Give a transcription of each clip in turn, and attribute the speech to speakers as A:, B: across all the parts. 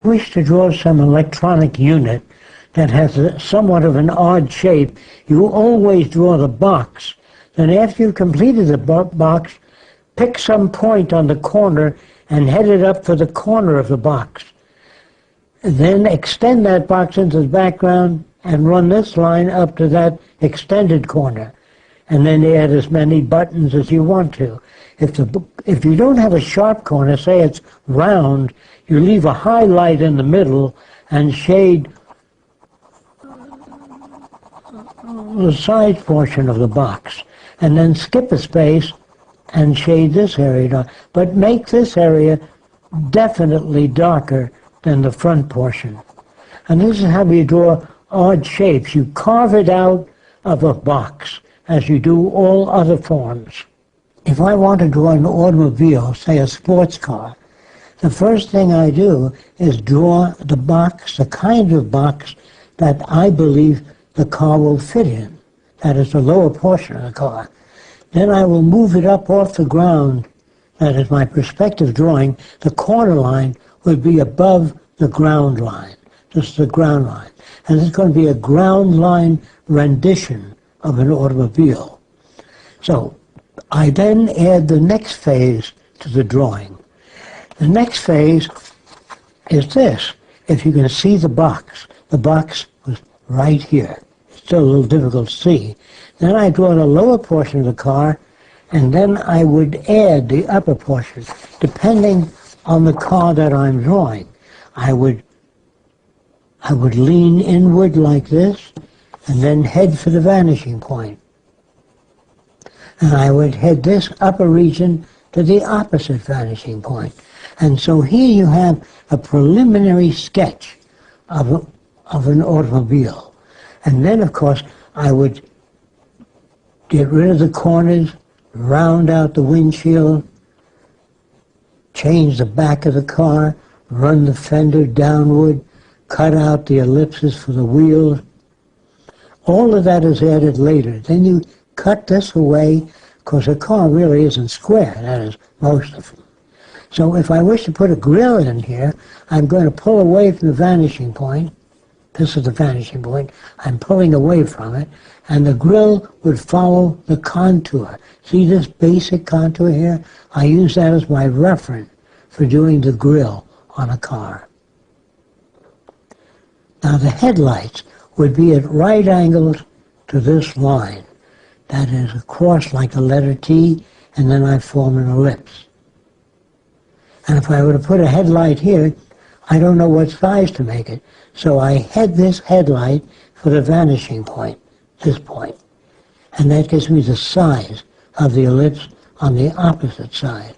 A: wish to draw some electronic unit that has somewhat of an odd shape, you always draw the box. Then after you've completed the box, pick some point on the corner and head it up for the corner of the box. Then extend that box into the background and run this line up to that extended corner. And then add as many buttons as you want to. If you don't have a sharp corner, say it's round, you leave a highlight in the middle and shade the side portion of the box. And then skip a space and shade this area. But make this area definitely darker than the front portion. And this is how you draw odd shapes. You carve it out of a box, as you do all other forms. If I want to draw an automobile, say a sports car, the first thing I do is draw the box, the kind of box that I believe the car will fit in. That is the lower portion of the car. Then I will move it up off the ground. That is my perspective drawing. The corner line would be above the ground line. This is the ground line. And it's going to be a ground line rendition of an automobile. So I then add the next phase to the drawing. The next phase is this. If you can see the box was right here. It's still a little difficult to see. Then I draw the lower portion of the car, and then I would add the upper portion, depending on the car that I'm drawing. I would lean inward like this, and then head for the vanishing point. And I would head this upper region to the opposite vanishing point. And so here you have a preliminary sketch of an automobile. And then, of course, I would get rid of the corners, round out the windshield, change the back of the car, run the fender downward, cut out the ellipses for the wheels. All of that is added later. Then you cut this away, because the car really isn't square, that is most of them. So if I wish to put a grill in here, I'm going to pull away from the vanishing point. This is the vanishing point. I'm pulling away from it, and the grill would follow the contour. See this basic contour here? I use that as my reference for doing the grill on a car. Now the headlights would be at right angles to this line. That is across like a letter T, and then I form an ellipse. And if I were to put a headlight here, I don't know what size to make it. So I head this headlight for the vanishing point, this point. And that gives me the size of the ellipse on the opposite side,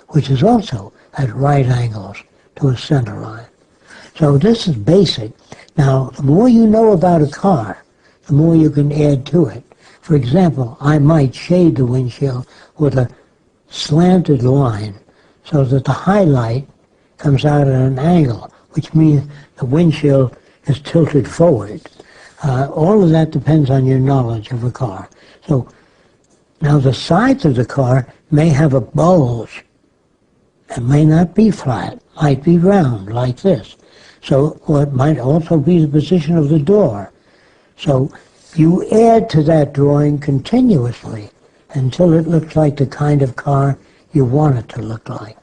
A: which is also at right angles to a center line. So this is basic. Now, the more you know about a car, the more you can add to it. For example, I might shade the windshield with a slanted line so that the highlight comes out at an angle, which means the windshield is tilted forward. All of that depends on your knowledge of a car. So now the sides of the car may have a bulge. It may not be flat, might be round like this. So, or it might also be the position of the door. So you add to that drawing continuously until it looks like the kind of car you want it to look like.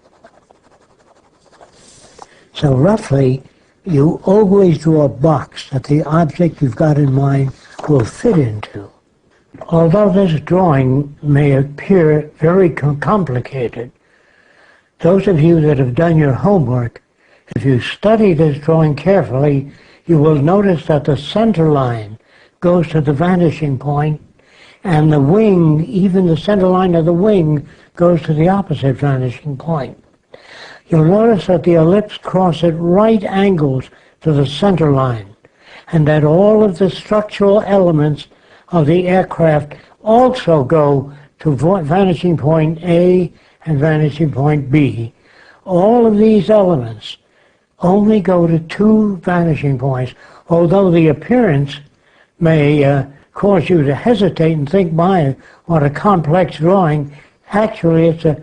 A: So roughly, you always draw a box that the object you've got in mind will fit into. Although this drawing may appear very complicated, those of you that have done your homework, if you study this drawing carefully, you will notice that the center line goes to the vanishing point, and the wing, even the center line of the wing, goes to the opposite vanishing point. You'll notice that the ellipse crosses at right angles to the center line, and that all of the structural elements of the aircraft also go to vanishing point A and vanishing point B. All of these elements only go to two vanishing points, although the appearance may cause you to hesitate and think, my, what a complex drawing. Actually, it's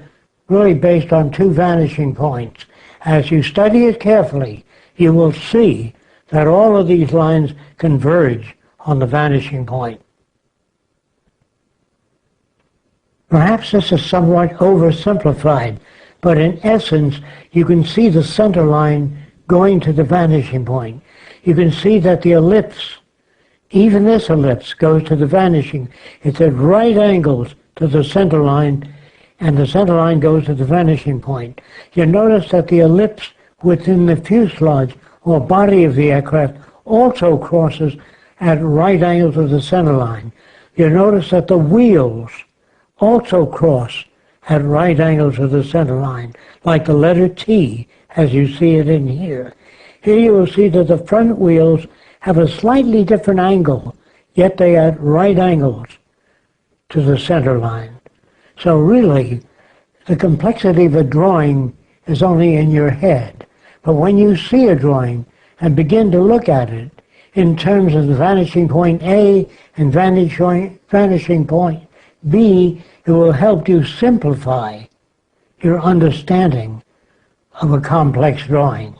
A: really based on two vanishing points. As you study it carefully, you will see that all of these lines converge on the vanishing point. Perhaps this is somewhat oversimplified, but in essence, you can see the center line going to the vanishing point. You can see that the ellipse, even this ellipse, goes to the vanishing. It's at right angles to the center line, and the center line goes to the vanishing point. You notice that the ellipse within the fuselage or body of the aircraft also crosses at right angles to the center line. You notice that the wheels also cross at right angles to the center line, like the letter T, as you see it in here. Here you will see that the front wheels have a slightly different angle, yet they are at right angles to the center line. So really, the complexity of a drawing is only in your head. But when you see a drawing and begin to look at it in terms of the vanishing point A and vanishing point B, it will help you simplify your understanding of a complex drawing.